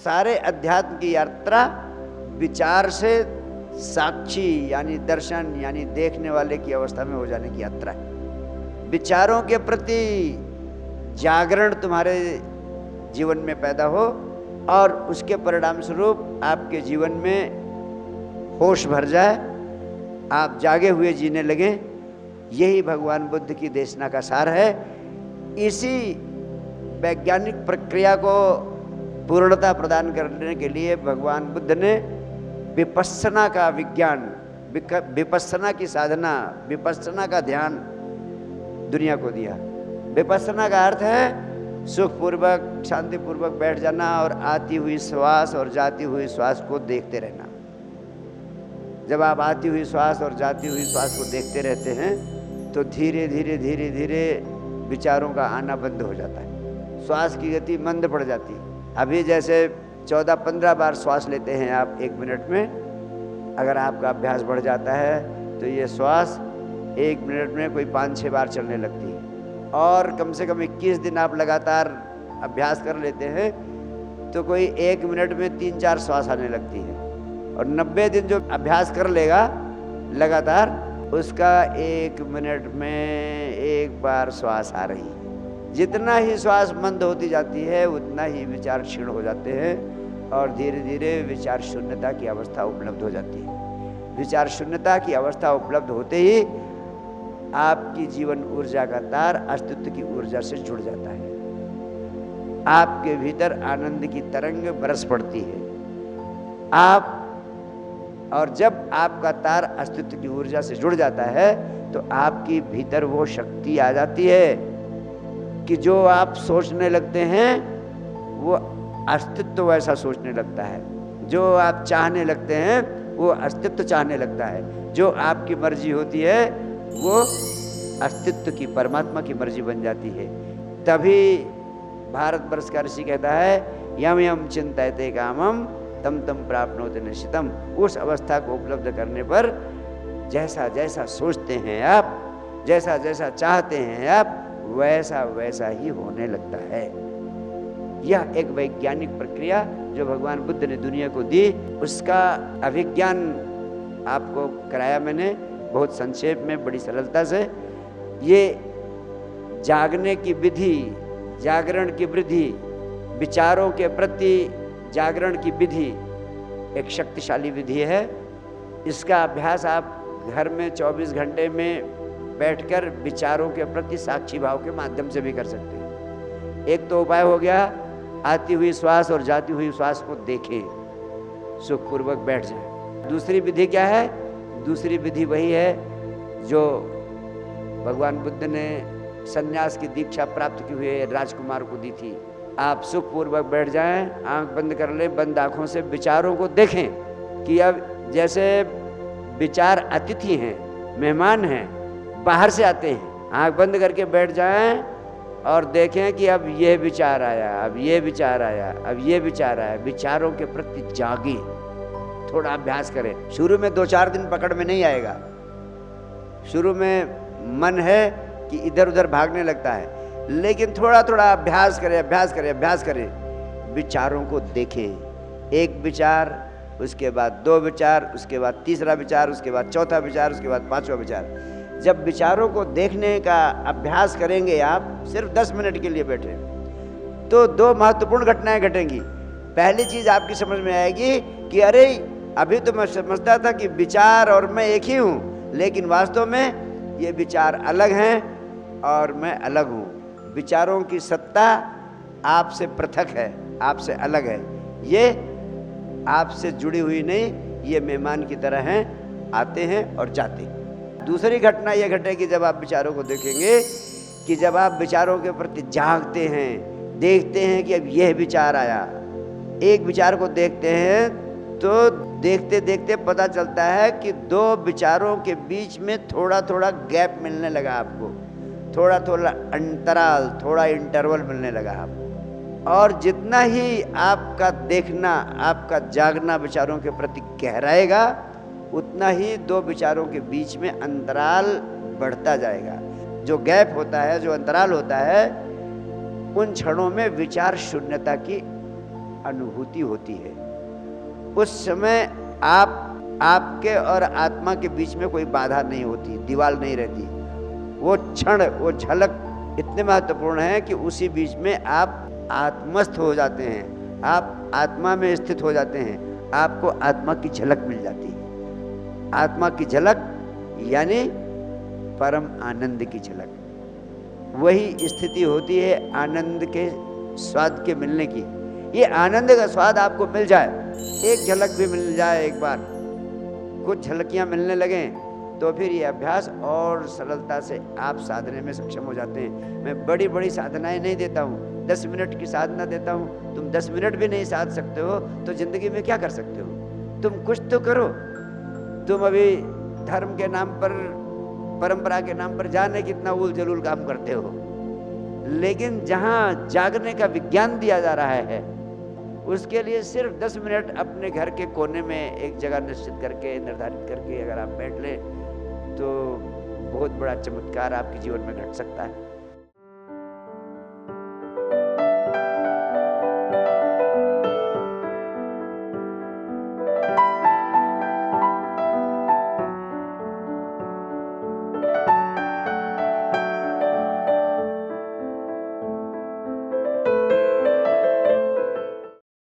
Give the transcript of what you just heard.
सारे अध्यात्म की यात्रा विचार से साक्षी यानी दर्शन यानी देखने वाले की अवस्था में हो जाने की यात्रा है। विचारों के प्रति जागरण तुम्हारे जीवन में पैदा हो और उसके परिणाम स्वरूप आपके जीवन में होश भर जाए, आप जागे हुए जीने लगें। यही भगवान बुद्ध की देशना का सार है। इसी वैज्ञानिक प्रक्रिया को पूर्णता प्रदान करने के लिए भगवान बुद्ध ने विपस्सना का विज्ञान, विपस्सना की साधना, विपस्सना का ध्यान दुनिया को दिया। विपस्सना का अर्थ है सुखपूर्वक शांतिपूर्वक बैठ जाना और आती हुई श्वास और जाती हुई श्वास को देखते रहना। जब आप आती हुई श्वास और जाती हुई श्वास को देखते रहते हैं तो धीरे धीरे धीरे धीरे विचारों का आना बंद हो जाता है, श्वास की गति मंद पड़ जाती है। अभी जैसे 14-15 बार श्वास लेते हैं आप 1 मिनट में, अगर आपका अभ्यास बढ़ जाता है तो ये श्वास 1 मिनट में कोई 5-6 बार चलने लगती है। और कम से कम 21 दिन आप लगातार अभ्यास कर लेते हैं तो कोई 1 मिनट में 3-4 श्वास आने लगती है। और 90 दिन जो अभ्यास कर लेगा लगातार, उसका 1 मिनट में 1 बार श्वास आ रही है। जितना ही श्वास मंद होती जाती है उतना ही विचार क्षीण हो जाते हैं और धीरे धीरे विचार शून्यता की अवस्था उपलब्ध हो जाती है। विचार शून्यता की अवस्था उपलब्ध होते ही आपकी जीवन ऊर्जा का तार अस्तित्व की ऊर्जा से जुड़ जाता है। आपके भीतर आनंद की तरंग बरस पड़ती है। आप और जब आपका तार अस्तित्व की ऊर्जा से जुड़ जाता है तो आपकी भीतर वो शक्ति आ जाती है कि जो आप सोचने लगते हैं वो अस्तित्व वैसा सोचने लगता है, जो आप चाहने लगते हैं वो अस्तित्व चाहने लगता है, जो आपकी मर्जी होती है वो अस्तित्व की परमात्मा की मर्जी बन जाती है। तभी भारतवर्ष का ऋषि कहता है यम यम चिंतयते कामम तम तम प्राप्नोति निश्चितम। उस अवस्था को उपलब्ध करने पर जैसा जैसा सोचते हैं आप, जैसा जैसा चाहते हैं आप, वैसा वैसा ही होने लगता है। यह एक वैज्ञानिक प्रक्रिया जो भगवान बुद्ध ने दुनिया को दी, उसका अभिज्ञान आपको कराया मैंने बहुत संक्षेप में, बड़ी सरलता से। ये जागने की विधि, जागरण की वृद्धि, विचारों के प्रति जागरण की विधि एक शक्तिशाली विधि है। इसका अभ्यास आप घर में 24 घंटे में बैठकर विचारों के प्रति साक्षी भाव के माध्यम से भी कर सकते हैं। एक तो उपाय हो गया, आती हुई श्वास और जाती हुई श्वास को देखें, सुखपूर्वक बैठ जाए। दूसरी विधि क्या है? दूसरी विधि वही है जो भगवान बुद्ध ने सन्यास की दीक्षा प्राप्त की हुए राजकुमार को दी थी। आप सुखपूर्वक बैठ जाएं, आंख बंद कर लें, बंद आंखों से विचारों को देखें कि अब जैसे विचार अतिथि हैं, मेहमान हैं, बाहर से आते हैं। आंख बंद करके बैठ जाएं और देखें कि अब ये विचार आया, अब ये विचार आया, अब ये विचार आया। विचारों के प्रति जागे, थोड़ा अभ्यास करें। शुरू में 2-4 दिन पकड़ में नहीं आएगा। शुरू में मन है कि इधर उधर भागने लगता है, लेकिन थोड़ा थोड़ा अभ्यास करें, अभ्यास करें, अभ्यास करें। विचारों को देखें, एक विचार, उसके बाद 2 विचार, उसके बाद तीसरा विचार, उसके बाद चौथा विचार, उसके बाद 5वां विचार। जब विचारों को देखने का अभ्यास करेंगे आप, सिर्फ 10 मिनट के लिए बैठे, तो 2 महत्वपूर्ण घटनाएं घटेंगी। पहली चीज आपकी समझ में आएगी कि अरे अभी तो मैं समझता था कि विचार और मैं एक ही हूँ, लेकिन वास्तव में ये विचार अलग हैं और मैं अलग हूँ। विचारों की सत्ता आपसे पृथक है, आपसे अलग है। ये आपसे जुड़ी हुई नहीं, ये मेहमान की तरह हैं, आते हैं और जाते हैं। दूसरी घटना यह घटेगी जब आप विचारों को देखेंगे कि जब आप विचारों के प्रति जागते हैं, देखते हैं कि अब यह विचार आया। एक विचार को देखते हैं तो देखते देखते पता चलता है कि 2 विचारों के बीच में थोड़ा थोड़ा गैप मिलने लगा आपको, थोड़ा थोड़ा अंतराल, थोड़ा इंटरवल मिलने लगा आपको। और जितना ही आपका देखना, आपका जागना विचारों के प्रति गहराएगा, उतना ही 2 विचारों के बीच में अंतराल बढ़ता जाएगा। जो गैप होता है, जो अंतराल होता है, उन क्षणों में विचार शून्यता की अनुभूति होती है, उस समय आपके और आत्मा के बीच में कोई बाधा नहीं होती, दीवार नहीं रहती। वो क्षण, वो झलक इतने महत्वपूर्ण है कि उसी बीच में आप आत्मस्थ हो जाते हैं, आप आत्मा में स्थित हो जाते हैं, आपको आत्मा की झलक मिल जाती है। आत्मा की झलक यानी परम आनंद की झलक, वही स्थिति होती है आनंद के स्वाद के मिलने की। ये आनंद का स्वाद आपको मिल जाए, एक झलक भी मिल जाए, एक बार कुछ झलकियां मिलने लगें, तो फिर ये अभ्यास और सरलता से आप साधने में सक्षम हो जाते हैं। मैं बड़ी बड़ी साधनाएं नहीं देता हूँ, 10 मिनट की साधना देता हूँ। तुम 10 मिनट भी नहीं साध सकते हो तो जिंदगी में क्या कर सकते हो? तुम कुछ तो करो। तुम अभी धर्म के नाम पर, परंपरा के नाम पर जाने कितना उल जलूल काम करते हो, लेकिन जहाँ जागने का विज्ञान दिया जा रहा है, उसके लिए सिर्फ 10 मिनट अपने घर के कोने में एक जगह निश्चित करके, निर्धारित करके अगर आप बैठ ले तो बहुत बड़ा चमत्कार आपके जीवन में घट सकता है।